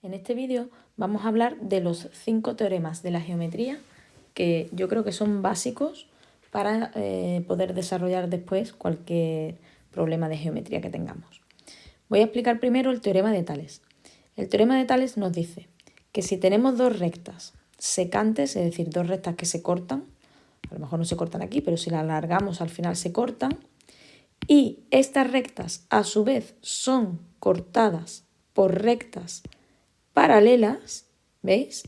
En este vídeo vamos a hablar de los 5 teoremas de la geometría que yo creo que son básicos para poder desarrollar después cualquier problema de geometría que tengamos. Voy a explicar primero el teorema de Tales. El teorema de Tales nos dice que si tenemos dos rectas secantes, es decir, dos rectas que se cortan, a lo mejor no se cortan aquí, pero si las alargamos al final se cortan, y estas rectas a su vez son cortadas por rectas paralelas, ¿veis?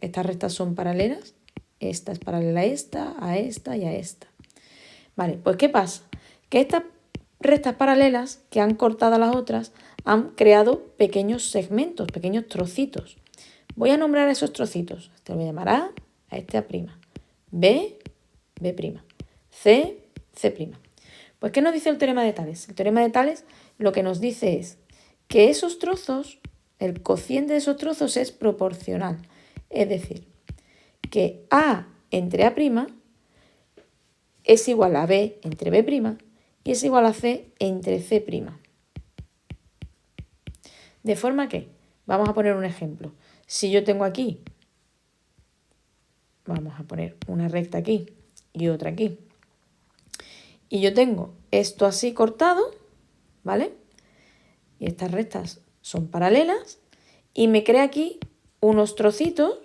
Estas rectas son paralelas, esta es paralela a esta y a esta. Vale, pues ¿qué pasa? Que estas rectas paralelas que han cortado a las otras han creado pequeños segmentos, pequeños trocitos. Voy a nombrar esos trocitos. Este lo voy a llamar A, a este A', B, B', C, C'. Pues ¿qué nos dice el teorema de Tales? El teorema de Tales lo que nos dice es que esos trozos, el cociente de esos trozos es proporcional. Es decir, que A entre A' es igual a B entre B' y es igual a C entre C'. De forma que, vamos a poner un ejemplo. Si yo tengo aquí, vamos a poner una recta aquí y otra aquí, y yo tengo esto así cortado, ¿vale? Y estas rectas son paralelas, y me crea aquí unos trocitos,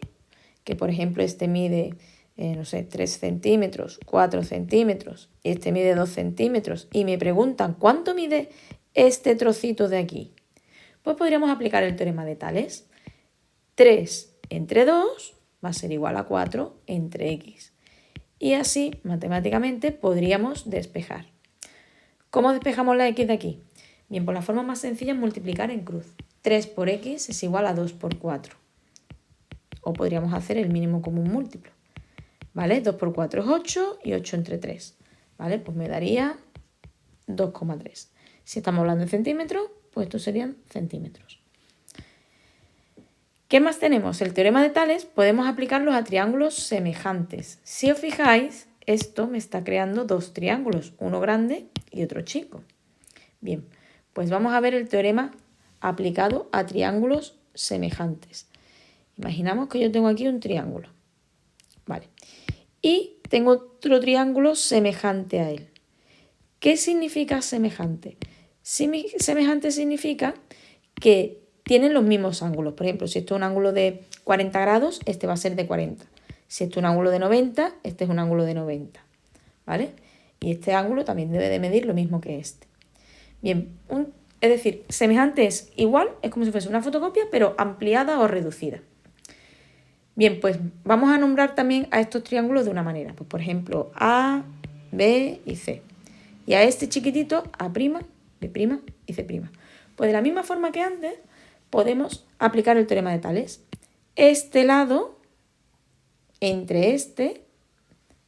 que por ejemplo este mide, no sé, 3 centímetros, 4 centímetros, y este mide 2 centímetros, y me preguntan ¿cuánto mide este trocito de aquí? Pues podríamos aplicar el teorema de Tales. 3 entre 2 va a ser igual a 4 entre x. Y así, matemáticamente, podríamos despejar. ¿Cómo despejamos la x de aquí? Bien, pues la forma más sencilla es multiplicar en cruz. 3 por x es igual a 2 por 4. O podríamos hacer el mínimo común múltiplo. ¿Vale? 2 por 4 es 8 y 8 entre 3. ¿Vale? Pues me daría 2,3. Si estamos hablando de centímetros, pues estos serían centímetros. ¿Qué más tenemos? El teorema de Tales podemos aplicarlo a triángulos semejantes. Si os fijáis, esto me está creando dos triángulos, uno grande y otro chico. Bien, pues vamos a ver el teorema aplicado a triángulos semejantes. Imaginamos que yo tengo aquí un triángulo, ¿vale? Y tengo otro triángulo semejante a él. ¿Qué significa semejante? Semejante significa que tienen los mismos ángulos. Por ejemplo, si esto es un ángulo de 40 grados, este va a ser de 40. Si esto es un ángulo de 90, este es un ángulo de 90. ¿Vale? Y este ángulo también debe de medir lo mismo que este. Bien, es decir, semejante es igual, es como si fuese una fotocopia, pero ampliada o reducida. Bien, pues vamos a nombrar también a estos triángulos de una manera. Pues por ejemplo, A, B y C. Y a este chiquitito, A', B' y C'. Pues de la misma forma que antes, podemos aplicar el teorema de Tales. Este lado entre este,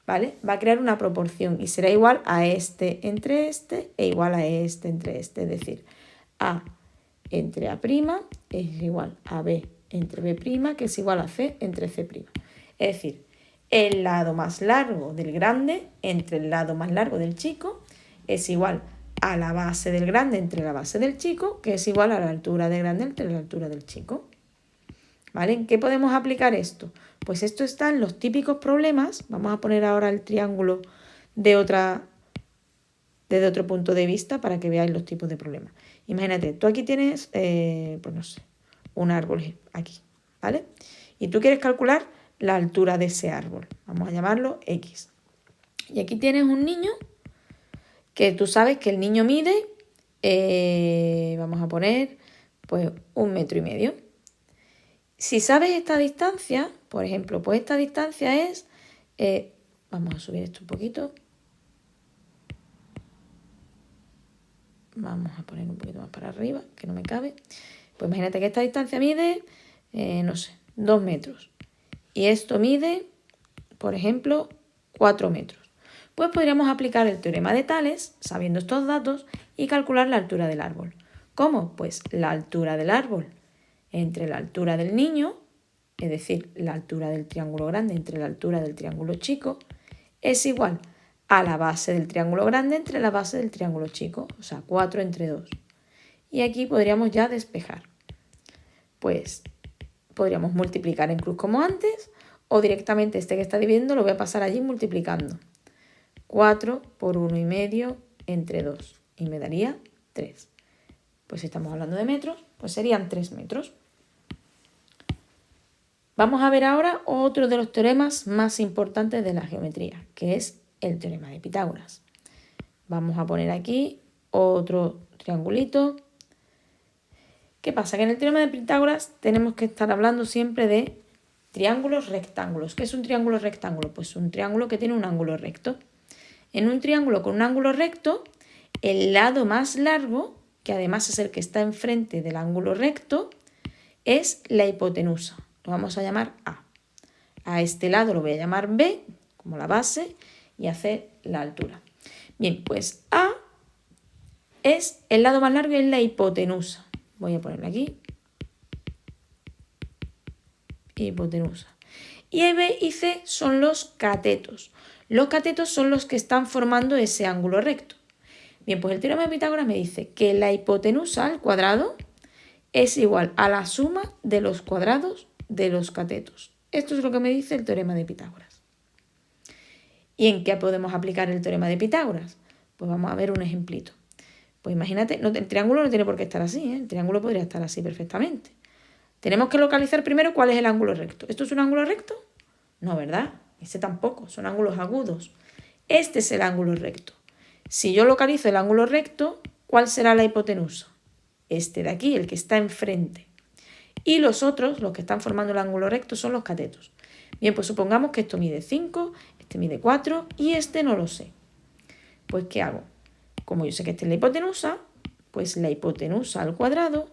¿vale? Va a crear una proporción y será igual a este entre este e igual a este entre este. Es decir, A entre A' es igual a B entre B', que es igual a C entre C'. Es decir, el lado más largo del grande entre el lado más largo del chico es igual a la base del grande entre la base del chico, que es igual a la altura del grande entre la altura del chico. ¿Vale? ¿En qué podemos aplicar esto? Pues esto está en los típicos problemas. Vamos a poner ahora el triángulo desde otro punto de vista para que veáis los tipos de problemas. Imagínate, tú aquí tienes, pues no sé, un árbol aquí, ¿vale? Y tú quieres calcular la altura de ese árbol. Vamos a llamarlo X. Y aquí tienes un niño que tú sabes que el niño mide, vamos a poner, pues 1,5 metros. Si sabes esta distancia, por ejemplo, pues esta distancia es, vamos a subir esto un poquito. Vamos a poner un poquito más para arriba, que no me cabe. Pues imagínate que esta distancia mide, no sé, 2 metros. Y esto mide, por ejemplo, 4 metros. Pues podríamos aplicar el teorema de Tales, sabiendo estos datos, y calcular la altura del árbol. ¿Cómo? Pues la altura del árbol entre la altura del niño, es decir, la altura del triángulo grande entre la altura del triángulo chico, es igual a la base del triángulo grande entre la base del triángulo chico, o sea, 4 entre 2. Y aquí podríamos ya despejar. pues podríamos multiplicar en cruz como antes, o directamente este que está dividiendo lo voy a pasar allí multiplicando. 4 por 1,5 entre 2 y me daría 3. Pues si estamos hablando de metros, pues serían 3 metros. Vamos a ver ahora otro de los teoremas más importantes de la geometría, que es el teorema de Pitágoras. Vamos a poner aquí otro triangulito. ¿Qué pasa? Que en el teorema de Pitágoras tenemos que estar hablando siempre de triángulos rectángulos. ¿Qué es un triángulo rectángulo? Pues un triángulo que tiene un ángulo recto. En un triángulo con un ángulo recto, el lado más largo, que además es el que está enfrente del ángulo recto, es la hipotenusa. Lo vamos a llamar A. A este lado lo voy a llamar B, como la base, y hacer la altura. Bien, pues A es el lado más largo y es la hipotenusa. Voy a ponerlo aquí. Hipotenusa. Y B y C son los catetos. Los catetos son los que están formando ese ángulo recto. Bien, pues el teorema de Pitágoras me dice que la hipotenusa al cuadrado es igual a la suma de los cuadrados de los catetos. Esto es lo que me dice el teorema de Pitágoras. ¿Y en qué podemos aplicar el teorema de Pitágoras? Pues vamos a ver un ejemplito. Pues imagínate, el triángulo no tiene por qué estar así, ¿eh? El triángulo podría estar así perfectamente. Tenemos que localizar primero cuál es el ángulo recto. ¿Esto es un ángulo recto? No, ¿verdad? Ese tampoco, son ángulos agudos. Este es el ángulo recto. Si yo localizo el ángulo recto, ¿cuál será la hipotenusa? Este de aquí, el que está enfrente. Y los otros, los que están formando el ángulo recto, son los catetos. Bien, pues supongamos que esto mide 5, este mide 4 y este no lo sé. Pues, ¿qué hago? Como yo sé que esta es la hipotenusa, pues la hipotenusa al cuadrado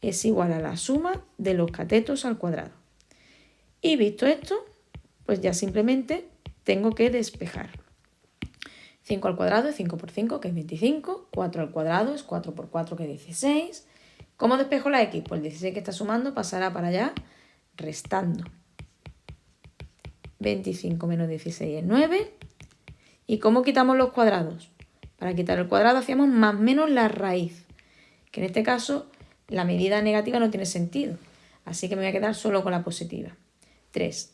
es igual a la suma de los catetos al cuadrado. Y visto esto, pues ya simplemente tengo que despejar. 5 al cuadrado es 5 por 5, que es 25. 4 al cuadrado es 4 por 4, que es 16. ¿Cómo despejo la x? Pues el 16 que está sumando pasará para allá restando. 25 menos 16 es 9. ¿Y cómo quitamos los cuadrados? Para quitar el cuadrado hacíamos más menos la raíz, que en este caso la medida negativa no tiene sentido. Así que me voy a quedar solo con la positiva. 3.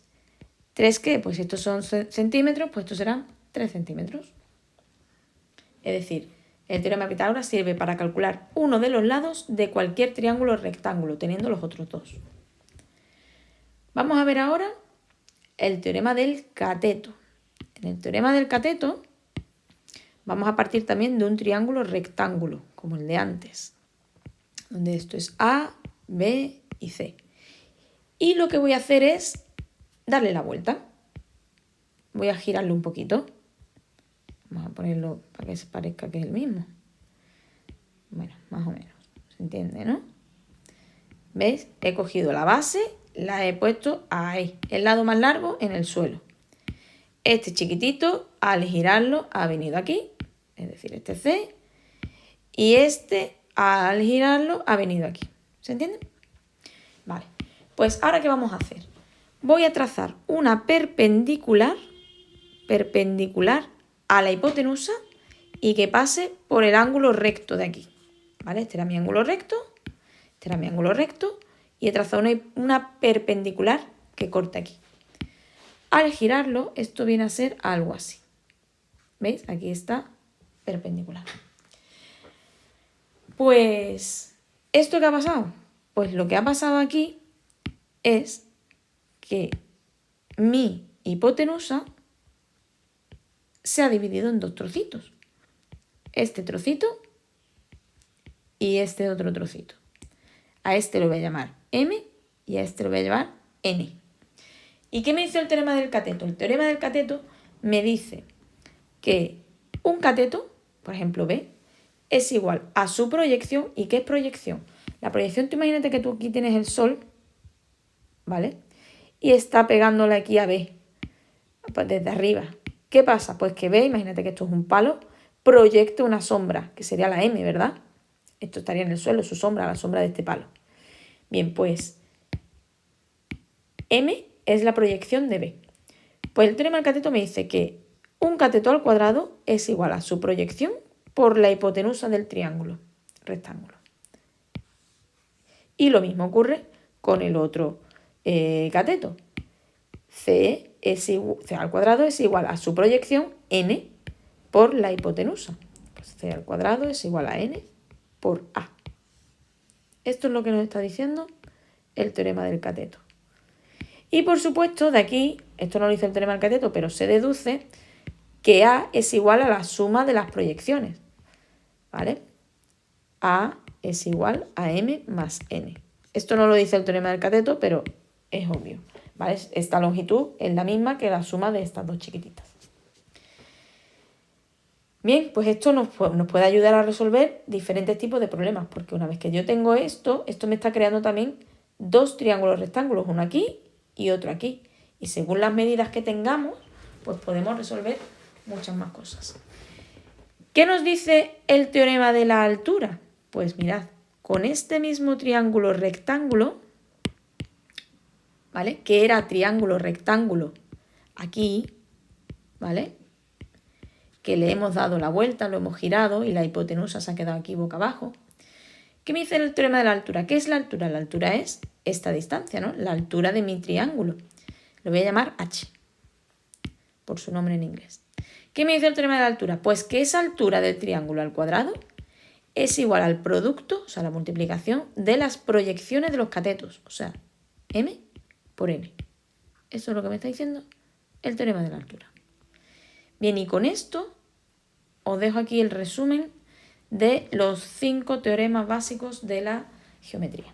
¿3 qué? Pues estos son centímetros, pues estos serán 3 centímetros. Es decir, el teorema de Pitágoras sirve para calcular uno de los lados de cualquier triángulo rectángulo, teniendo los otros dos. Vamos a ver ahora el teorema del cateto. En el teorema del cateto vamos a partir también de un triángulo rectángulo, como el de antes, donde esto es A, B y C. Y lo que voy a hacer es darle la vuelta. Voy a girarlo un poquito. Vamos a ponerlo para que se parezca que es el mismo. Bueno, más o menos. ¿Se entiende, no? ¿Veis? He cogido la base, la he puesto ahí, el lado más largo en el suelo. Este chiquitito, al girarlo, ha venido aquí, es decir, este C, y este, al girarlo, ha venido aquí. ¿Se entiende? Vale, pues ahora ¿qué vamos a hacer? Voy a trazar una perpendicular a la hipotenusa y que pase por el ángulo recto de aquí. ¿Vale? Este era mi ángulo recto, este era mi ángulo recto y he trazado una perpendicular que corta aquí. Al girarlo, esto viene a ser algo así. ¿Veis? Aquí está perpendicular. Pues, ¿esto qué ha pasado? Pues lo que ha pasado aquí es que mi hipotenusa se ha dividido en dos trocitos. Este trocito y este otro trocito. A este lo voy a llamar M y a este lo voy a llamar N. ¿Y qué me dice el teorema del cateto? El teorema del cateto me dice que un cateto, por ejemplo B, es igual a su proyección. ¿Y qué es proyección? La proyección, tú imagínate que tú aquí tienes el Sol, ¿vale? Y está pegándole aquí a B, pues desde arriba. ¿Qué pasa? Pues que B, imagínate que esto es un palo, proyecta una sombra, que sería la M, ¿verdad? Esto estaría en el suelo, su sombra, la sombra de este palo. Bien, pues M es la proyección de B. Pues el teorema del cateto me dice que un cateto al cuadrado es igual a su proyección por la hipotenusa del triángulo rectángulo. Y lo mismo ocurre con el otro cateto. C al cuadrado es igual a su proyección n por la hipotenusa. Pues C al cuadrado es igual a n por A. Esto es lo que nos está diciendo el teorema del cateto. Y por supuesto, de aquí, esto no lo dice el teorema del cateto, pero se deduce que A es igual a la suma de las proyecciones. ¿Vale? A es igual a m más n. Esto no lo dice el teorema del cateto, pero es obvio. ¿Vale? Esta longitud es la misma que la suma de estas dos chiquititas. Bien, pues esto nos puede ayudar a resolver diferentes tipos de problemas, porque una vez que yo tengo esto me está creando también dos triángulos rectángulos, uno aquí y otro aquí. Y según las medidas que tengamos, pues podemos resolver muchas más cosas. ¿Qué nos dice el teorema de la altura? Pues mirad, con este mismo triángulo rectángulo, ¿vale? Que era triángulo rectángulo aquí, ¿vale? Que le hemos dado la vuelta, lo hemos girado y la hipotenusa se ha quedado aquí boca abajo. ¿Qué me dice el teorema de la altura? ¿Qué es la altura? La altura es esta distancia, ¿no? La altura de mi triángulo. Lo voy a llamar h, por su nombre en inglés. ¿Qué me dice el teorema de la altura? Pues que esa altura del triángulo al cuadrado es igual al producto, o sea, la multiplicación de las proyecciones de los catetos, o sea, m por n. Eso es lo que me está diciendo el teorema de la altura. Bien, y con esto os dejo aquí el resumen de los 5 teoremas básicos de la geometría.